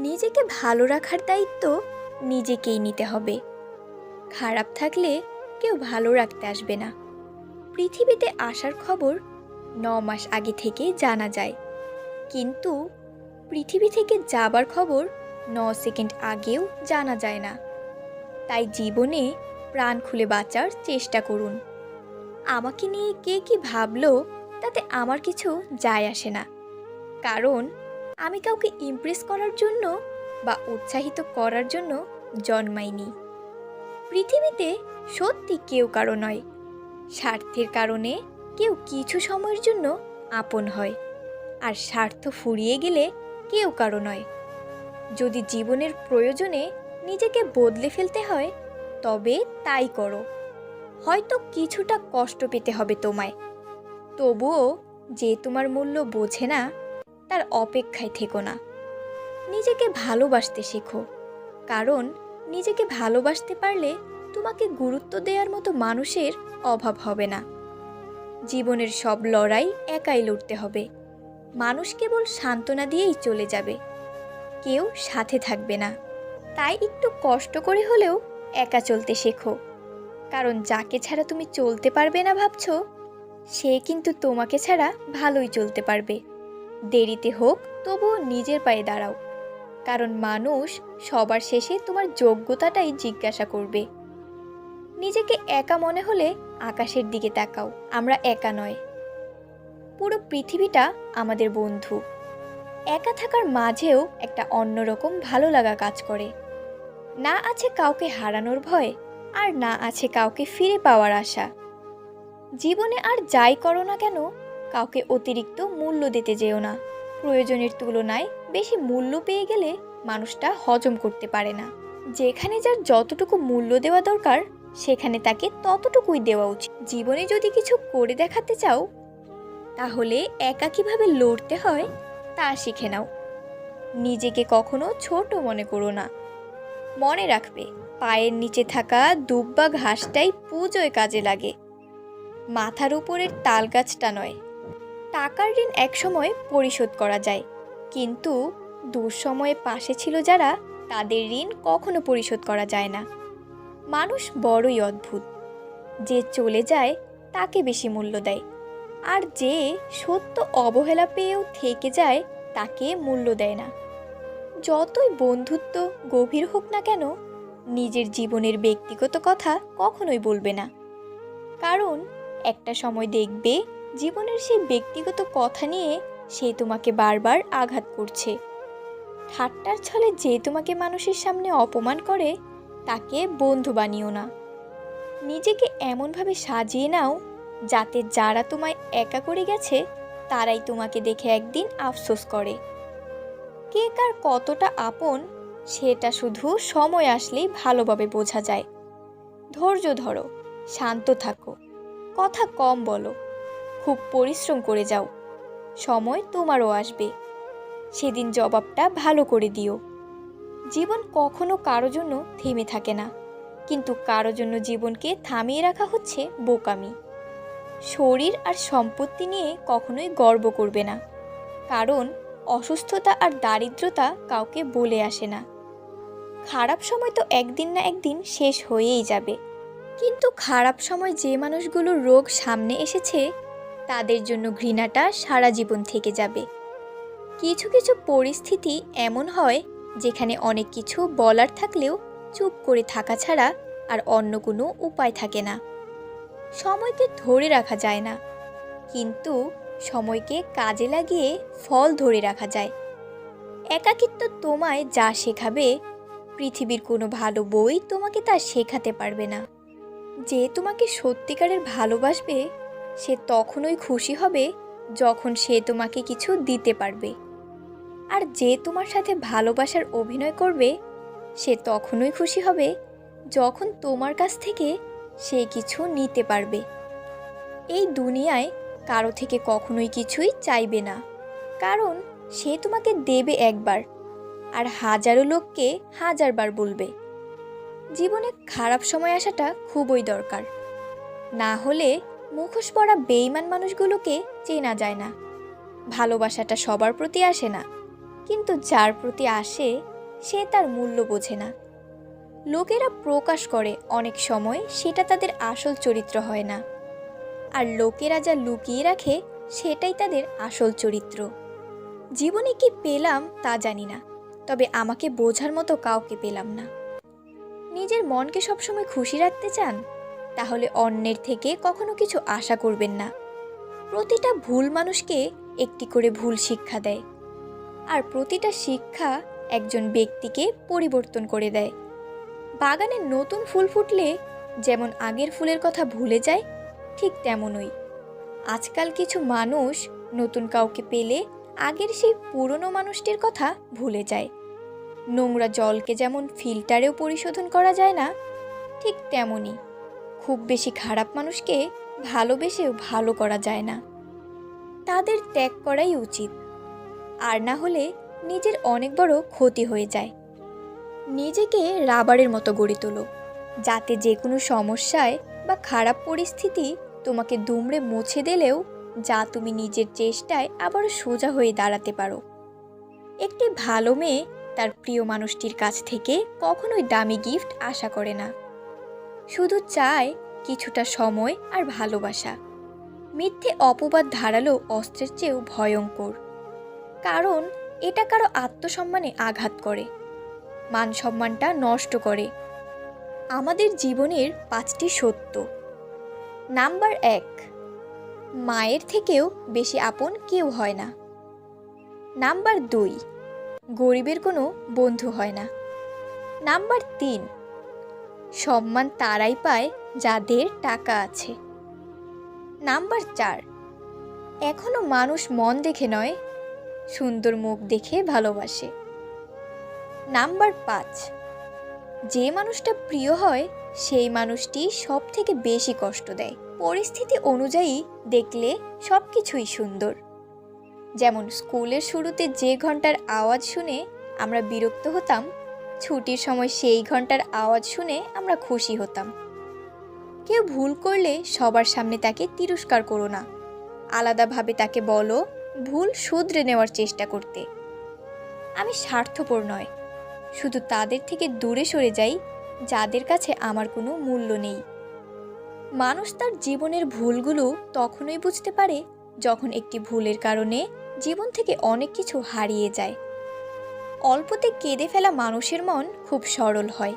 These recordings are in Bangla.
নিজেকে ভালো রাখার দায়িত্ব নিজেকেই নিতে হবে। খারাপ থাকলে কেউ ভালো রাখতে আসবে না। পৃথিবীতে আসার খবর ৯ মাস আগে থেকে জানা যায়, কিন্তু পৃথিবী থেকে যাবার খবর ৯ সেকেন্ড আগেও জানা যায় না। তাই জীবনে প্রাণ খুলে বাঁচার চেষ্টা করুন। আমাকে নিয়ে কে কি ভাবলো তাতে আমার কিছু যায় আসে না, কারণ আমি কাউকে ইমপ্রেস করার জন্য বা উৎসাহিত করার জন্য জন্মাইনি। পৃথিবীতে সত্যি কেউ কারো নয়। স্বার্থের কারণে কেউ কিছু সময়ের জন্য আপন হয়, আর স্বার্থ ফুরিয়ে গেলে কেউ কারো নয়। যদি জীবনের প্রয়োজনে নিজেকে বদলে ফেলতে হয় তবে তাই করো। হয়তো কিছুটা কষ্ট পেতে হবে তোমায়, তবুও যে তোমার মূল্য বোঝে না তার অপেক্ষায় থেকো না। নিজেকে ভালোবাসতে শেখো, কারণ নিজেকে ভালোবাসতে পারলে তোমাকে গুরুত্ব দেওয়ার মতো মানুষের অভাব হবে না। জীবনের সব লড়াই একাই লড়তে হবে। মানুষ কেবল সান্ত্বনা দিয়েই চলে যাবে, কেউ সাথে থাকবে না। তাই একটু কষ্ট করে হলেও একা চলতে শেখো, কারণ যাকে ছাড়া তুমি চলতে পারবে না ভাবছো, সে কিন্তু তোমাকে ছাড়া ভালোই চলতে পারবে। দেরিতে হোক তবুও নিজের পায়ে দাঁড়াও, কারণ মানুষ সবার শেষে তোমার যোগ্যতাটাই জিজ্ঞাসা করবে। নিজেকে একা মনে হলে আকাশের দিকে তাকাও, আমরা একা নয়, পুরো পৃথিবীটা আমাদের বন্ধু। একা থাকার মাঝেও একটা অন্যরকম ভালো লাগা কাজ করে। না আছে কাউকে হারানোর ভয়, আর না আছে কাউকে ফিরে পাওয়ার আশা। জীবনে আর যাই করো না কেন, কাউকে অতিরিক্ত মূল্য দিতে যেও না। প্রয়োজনের তুলনায় বেশি মূল্য পেয়ে গেলে মানুষটা হজম করতে পারে না। যেখানে যার যতটুকু মূল্য দেওয়া দরকার সেখানে তাকে ততটুকুই দেওয়া উচিত। জীবনে যদি কিছু করে দেখাতে চাও, তাহলে একা কিভাবে লড়তে হয় তা শিখে নাও। নিজেকে কখনো ছোট মনে করো না। মনে রাখবে, পায়ের নিচে থাকা দুব বা ঘাসটাই পুজোয় কাজে লাগে, মাথার উপরের তাল গাছটা নয়। টাকার ঋণ একসময় পরিশোধ করা যায়, কিন্তু দুঃসময়ে পাশে ছিল যারা, তাদের ঋণ কখনো পরিশোধ করা যায় না। মানুষ বড়ই অদ্ভুত, যে চলে যায় তাকে বেশি মূল্য দেয়, আর যে সত্য অবহেলা পেয়েও থেকে যায় তাকে মূল্য দেয় না। যতই বন্ধুত্ব গভীর হোক না কেন, নিজের জীবনের ব্যক্তিগত কথা কখনোই বলবে না, কারণ একটা সময় দেখবে জীবনের সেই ব্যক্তিগত কথা নিয়ে সে তোমাকে বারবার আঘাত করছে। ঠাট্টার ছলে যে তোমাকে মানুষের সামনে অপমান করে তাকে বন্ধু বানিও না। নিজেকে এমনভাবে সাজিয়ে নাও যাতে যারা তোমায় একা করে গেছে তারাই তোমাকে দেখে একদিন আফসোস করে। কে কার কতটা আপন সেটা শুধু সময় আসলেই ভালোভাবে বোঝা যায়। ধৈর্য ধরো, শান্ত থাকো, কথা কম বলো, খুব পরিশ্রম করে যাও। সময় তোমারও আসবে, সেদিন জবাবটা ভালো করে দিও। জীবন কখনো কারো জন্য থেমে থাকে না, কিন্তু কারো জন্য জীবনকে থামিয়ে রাখা হচ্ছে বোকামি। শরীর আর সম্পত্তি নিয়ে কখনোই গর্ব করবে না, কারণ অসুস্থতা আর দারিদ্রতা কাউকে বলে আসে না। খারাপ সময় তো একদিন না একদিন শেষ হয়েই যাবে, কিন্তু খারাপ সময় যে মানুষগুলোর রোগ সামনে এসেছে তাদের জন্য ঘৃণাটা সারা জীবন থেকে যাবে। কিছু কিছু পরিস্থিতি এমন হয় যেখানে অনেক কিছু বলার থাকলেও চুপ করে থাকা ছাড়া আর অন্য কোনো উপায় থাকে না। সময়কে ধরে রাখা যায় না, কিন্তু সময়কে কাজে লাগিয়ে ফল ধরে রাখা যায়। একাকিত্ব তোমায় যা শেখাবে, পৃথিবীর কোনো ভালো বই তোমাকে তা শেখাতে পারবে না। যে তোমাকে সত্যিকারের ভালোবাসবে সে তখনই খুশি হবে যখন সে তোমাকে কিছু দিতে পারবে, আর যে তোমার সাথে ভালোবাসার অভিনয় করবে সে তখনই খুশি হবে যখন তোমার কাছ থেকে সে কিছু নিতে পারবে। এই দুনিয়ায় কারো থেকে কখনোই কিছুই চাইবে না, কারণ সে তোমাকে দেবে একবার আর হাজারো লোককে হাজারবার বলবে। জীবনে খারাপ সময় আসাটা খুবই দরকার, না হলে মুখোশ পরা বেঈমান মানুষগুলোকে চেনা যায় না। ভালোবাসাটা সবার প্রতি আসে না, কিন্তু যার প্রতি আসে সে তার মূল্য বোঝে না। লোকেরা প্রকাশ করে অনেক সময় সেটা তাদের আসল চরিত্র হয় না, আর লোকেরা যা লুকিয়ে রাখে সেটাই তাদের আসল চরিত্র। জীবনে কি পেলাম তা জানি না, তবে আমাকে বোঝার মতো কাউকে পেলাম না। নিজের মনকে সবসময় খুশি রাখতে চান, তাহলে অন্যের থেকে কখনো কিছু আশা করবেন না। প্রতিটা ভুল মানুষকে একটি করে ভুল শিক্ষা দেয়, আর প্রতিটা শিক্ষা একজন ব্যক্তিকে পরিবর্তন করে দেয়। বাগানে নতুন ফুল ফুটলে যেমন আগের ফুলের কথা ভুলে যায়, ঠিক তেমনই আজকাল কিছু মানুষ নতুন কাউকে পেলে আগের সেই পুরনো মানুষটির কথা ভুলে যায়। নোংরা জলকে যেমন ফিল্টারেও পরিশোধন করা যায় না, ঠিক তেমনই খুব বেশি খারাপ মানুষকে ভালোবেসেও ভালো করা যায় না। তাদের ত্যাগ করাই উচিত, আর না হলে নিজের অনেক বড় ক্ষতি হয়ে যায়। নিজেকে রাবারের মতো গড়ে তোলো, যাতে যে কোনো সমস্যায় বা খারাপ পরিস্থিতি তোমাকে দুমড়ে মুছে দিলেও যা তুমি নিজের চেষ্টায় আবার সোজা হয়ে দাঁড়াতে পারো। একটি ভালো মেয়ে তার প্রিয় মানুষটির কাছ থেকে কখনোই দামি গিফট আশা করে না, শুধু চায় কিছুটা সময় আর ভালোবাসা। মিথ্যে অপবাদ ধারালো অস্ত্রের চেয়েও ভয়ঙ্কর, কারণ এটা কারো আত্মসম্মানে আঘাত করে, মান সম্মানটা নষ্ট করে। আমাদের জীবনের 5টি সত্য। নাম্বার 1, মায়ের থেকেও বেশি আপন কেউ হয় না। নাম্বার 2, গরিবের কোনো বন্ধু হয় না। নাম্বার 3, সম্মান তারাই পায় যাদের টাকা আছে। নাম্বার 4, এখনো মানুষ মন দেখে নয়, সুন্দর মুখ দেখে ভালোবাসে। নাম্বার 5, যে মানুষটা প্রিয় হয় সেই মানুষটি সব থেকে বেশি কষ্ট দেয়। পরিস্থিতি অনুযায়ী দেখলে সব কিছুই সুন্দর। যেমন স্কুলের শুরুতে যে ঘন্টার আওয়াজ শুনে আমরা বিরক্ত হতাম, ছুটির সময় সেই ঘন্টার আওয়াজ শুনে আমরা খুশি হতাম। কেউ ভুল করলে সবার সামনে তাকে তিরস্কার করো না, আলাদাভাবে তাকে বলো ভুল শুধরে নেওয়ার চেষ্টা করতে। আমি স্বার্থপর নয়, শুধু তাদের থেকে দূরে সরে যাই যাদের কাছে আমার কোনো মূল্য নেই। মানুষ তার জীবনের ভুলগুলো তখনই বুঝতে পারে যখন একটি ভুলের কারণে জীবন থেকে অনেক কিছু হারিয়ে যায়। অল্পতে কেঁদে ফেলা মানুষের মন খুব সরল হয়,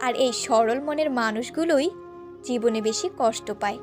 আর এই সরল মনের মানুষগুলোই জীবনে বেশি কষ্ট পায়।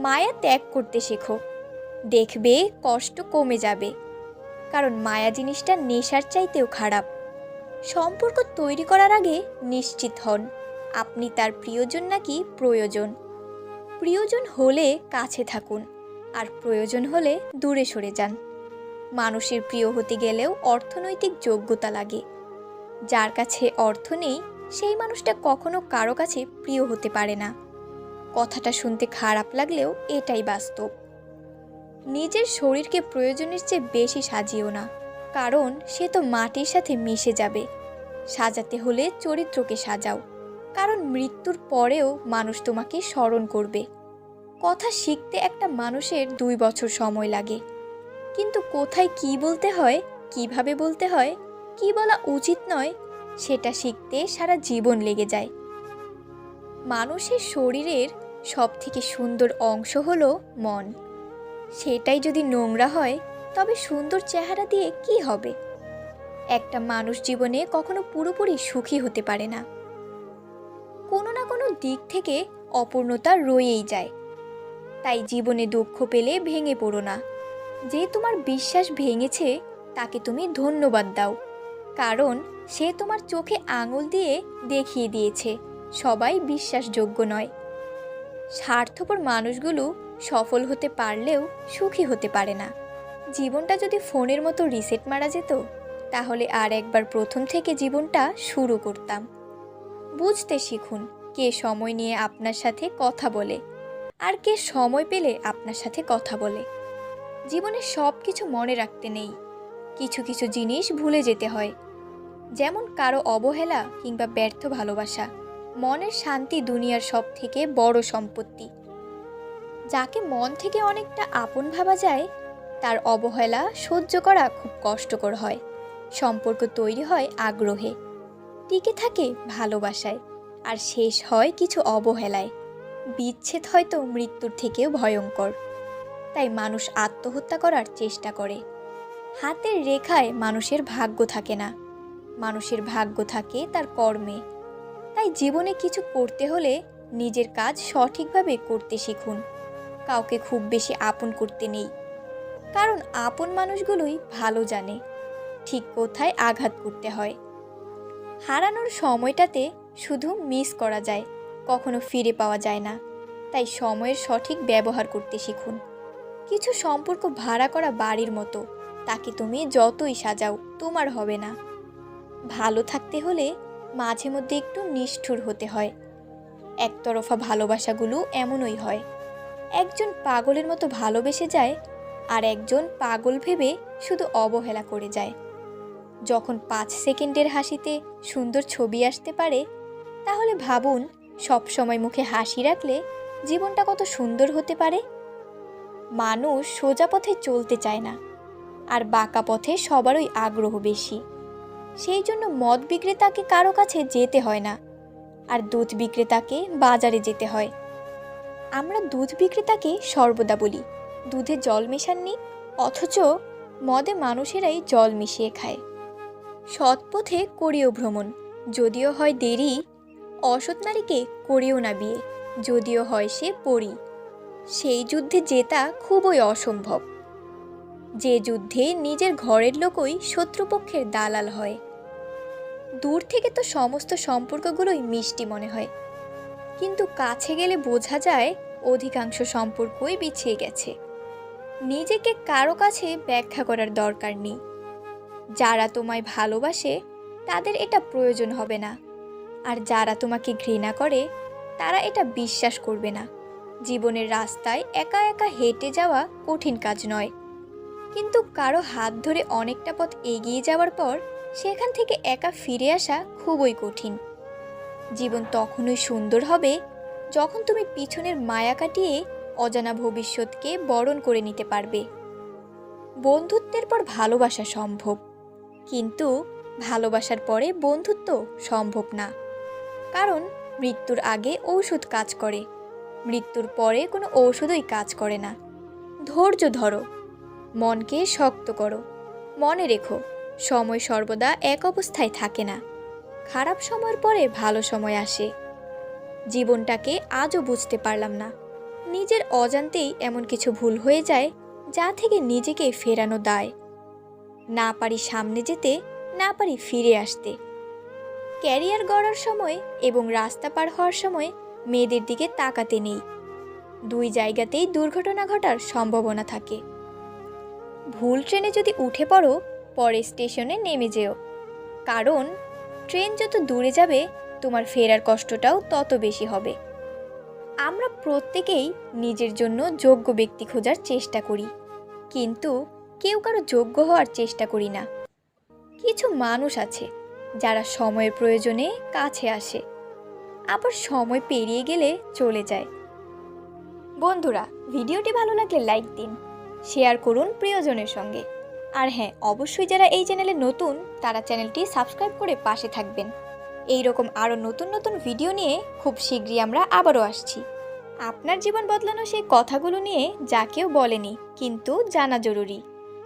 মায়া ত্যাগ করতে শেখো, দেখবে কষ্ট কমে যাবে, কারণ মায়া জিনিসটা নেশার চাইতেও খারাপ। সম্পর্ক তৈরি করার আগে নিশ্চিত হন আপনি তার প্রিয়জন নাকি প্রয়োজন। প্রিয়জন হলে কাছে থাকুন, আর প্রয়োজন হলে দূরে সরে যান। মানুষের প্রিয় হতে গেলেও অর্থনৈতিক যোগ্যতা লাগে। যার কাছে অর্থ নেই সেই মানুষটা কখনো কারো কাছে প্রিয় হতে পারে না। কথাটা শুনতে খারাপ লাগলেও এটাই বাস্তব। নিজের শরীরকে প্রয়োজনের চেয়ে বেশি সাজিও না, কারণ সে তো মাটির সাথে মিশে যাবে। সাজাতে হলে চরিত্রকে সাজাও, কারণ মৃত্যুর পরেও মানুষ তোমাকে স্মরণ করবে। কথা শিখতে একটা মানুষের 2 বছর সময় লাগে, কিন্তু কোথায় কি বলতে হয়, কিভাবে বলতে হয়, কি বলা উচিত নয়, সেটা শিখতে সারা জীবন লেগে যায়। মানুষের শরীরের সবথেকে সুন্দর অংশ হলো মন। সেটাই যদি নোংরা হয় তবে সুন্দর চেহারা দিয়ে কি হবে? একটা মানুষ জীবনে কখনো পুরোপুরি সুখী হতে পারে না। কোনো না কোনো দিক থেকে অপূর্ণতা রয়েই যায়। তাই জীবনে দুঃখ পেলে ভেঙে পড়ো না। যে তোমার বিশ্বাস ভেঙেছে তাকে তুমি ধন্যবাদ দাও, কারণ সে তোমার চোখে আঙুল দিয়ে দেখিয়ে দিয়েছে সবাই বিশ্বাসযোগ্য নয়। স্বার্থপর মানুষগুলো সফল হতে পারলেও সুখী হতে পারে না। জীবনটা যদি ফোনের মতো রিসেট মারা যেত, তাহলে আর একবার প্রথম থেকে জীবনটা শুরু করতাম। বুঝতে শিখুন কে সময় নিয়ে আপনার সাথে কথা বলে, আর কে সময় পেলে আপনার সাথে কথা বলে। জীবনে সব কিছু মনে রাখতে নেই, কিছু কিছু জিনিস ভুলে যেতে হয়। যেমন কারো অবহেলা কিংবা ব্যর্থ ভালোবাসা। মনের শান্তি দুনিয়ার সব থেকে বড় সম্পত্তি। যাকে মন থেকে অনেকটা আপন ভাবা যায় তার অবহেলা সহ্য করা খুব কষ্টকর হয়। সম্পর্ক তৈরি হয় আগ্রহে, টিকে থাকে ভালোবাসায়, আর শেষ হয় কিছু অবহেলায়। বিচ্ছেদ হয়তো মৃত্যুর থেকেও ভয়ঙ্কর। তাই মানুষ আত্মহত্যা করার চেষ্টা করে। হাতের রেখায় মানুষের ভাগ্য থাকে না, মানুষের ভাগ্য থাকে তার কর্মে। তাই জীবনে কিছু করতে হলে নিজের কাজ সঠিকভাবে করতে শিখুন। কাউকে খুব বেশি আপন করতে নেই, কারণ আপন মানুষগুলোই ভালো জানে ঠিক কোথায় আঘাত করতে হয়। হারানোর সময়টাতে শুধু মিস করা যায়, কখনো ফিরে পাওয়া যায় না। তাই সময়ের সঠিক ব্যবহার করতে শিখুন। কিছু সম্পর্ক ভাড়া করা বাড়ির মতো, তাকে তুমি যতই সাজাও তোমার হবে না। ভালো থাকতে হলে মাঝে মধ্যে একটু নিষ্ঠুর হতে হয়। একতরফা ভালোবাসাগুলো এমনই হয়। একজন পাগলের মতো ভালোবেসে যায়, আর একজন পাগল ভেবে শুধু অবহেলা করে যায়। যখন 5 সেকেন্ডের হাসিতে সুন্দর ছবি আসতে পারে, তাহলে ভাবুন সবসময় মুখে হাসি রাখলে জীবনটা কত সুন্দর হতে পারে। মানুষ সোজা পথে চলতে চায় না, আর বাঁকা পথে সবারই আগ্রহ বেশি। সেই জন্য মদ বিক্রেতাকে কারো কাছে যেতে হয় না, আর দুধ বিক্রেতাকে বাজারে যেতে হয়। আমরা দুধ বিক্রেতাকে সর্বদা বলি দুধে জল মেশাননি, অথচ মদে মানুষেরাই জল মিশিয়ে খায়। সৎ পথে করিও ভ্রমণ, যদিও হয় দেরি। অসৎ নারীকে করিও না বিয়ে, যদিও হয় সে পরী। সেই যুদ্ধে জেতা খুবই অসম্ভব, যে যুদ্ধে নিজের ঘরের লোকই শত্রুপক্ষের দালাল হয়। দূর থেকে তো সমস্ত সম্পর্কগুলোই মিষ্টি মনে হয়, কিন্তু কাছে গেলে বোঝা যায় অধিকাংশ সম্পর্কই বিছিয়ে গেছে। নিজেকে কারো কাছে ব্যাখ্যা করার দরকার নেই। যারা তোমায় ভালোবাসে তাদের এটা প্রয়োজন হবে না, আর যারা তোমাকে ঘৃণা করে তারা এটা বিশ্বাস করবে না। জীবনের রাস্তায় একা একা হেঁটে যাওয়া কঠিন কাজ নয়, কিন্তু কারো হাত ধরে অনেকটা পথ এগিয়ে যাওয়ার পর সেখান থেকে একা ফিরে আসা খুবই কঠিন। জীবন তখনই সুন্দর হবে যখন তুমি পিছনের মায়া কাটিয়ে অজানা ভবিষ্যৎকে বরণ করে নিতে পারবে। বন্ধুত্বের পর ভালোবাসা সম্ভব, কিন্তু ভালোবাসার পরে বন্ধুত্ব সম্ভব না। কারণ মৃত্যুর আগে ঔষধ কাজ করে, মৃত্যুর পরে কোনো ঔষধই কাজ করে না। ধৈর্য ধরো, মনকে শক্ত করো। মনে রেখো, সময় সর্বদা এক অবস্থায় থাকে না। খারাপ সময়ের পরে ভালো সময় আসে। জীবনটাকে আজও বুঝতে পারলাম না। নিজের অজান্তেই এমন কিছু ভুল হয়ে যায় যা থেকে নিজেকে ফেরানো দায়। না পারি সামনে যেতে, না পারি ফিরে আসতে। ক্যারিয়ার গড়ার সময় এবং রাস্তা পার হওয়ার সময় মেয়েদের দিকে তাকাতে নেই। দুই জায়গাতেই দুর্ঘটনা ঘটার সম্ভাবনা থাকে। ভুল ট্রেনে যদি উঠে পড়ো, পরে স্টেশনে নেমে যেও, কারণ ট্রেন যত দূরে যাবে তোমার ফেরার কষ্টটাও তত বেশি হবে। আমরা প্রত্যেকেই নিজের জন্য যোগ্য ব্যক্তি খোঁজার চেষ্টা করি, কিন্তু কেউ কারো যোগ্য হওয়ার চেষ্টা করি না। কিছু মানুষ আছে যারা সময়ের প্রয়োজনে কাছে আসে, আবার সময় পেরিয়ে গেলে চলে যায়। বন্ধুরা, ভিডিওটি ভালো লাগলে লাইক দিন, শেয়ার করুন প্রিয়জনের সঙ্গে। আর হ্যাঁ, অবশ্যই যারা এই চ্যানেলে নতুন তারা চ্যানেলটি সাবস্ক্রাইব করে পাশে থাকবেন। এই রকম আরও নতুন নতুন ভিডিও নিয়ে খুব শীঘ্রই আমরা আবারও আসছি। আপনার জীবন বদলানো সেই কথাগুলো নিয়ে যা কেউ বলেনি, কিন্তু জানা জরুরি।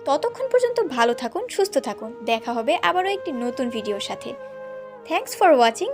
ততক্ষণ পর্যন্ত ভালো থাকুন, সুস্থ থাকুন। দেখা হবে আবারও একটি নতুন ভিডিওর সাথে। Thanks for watching.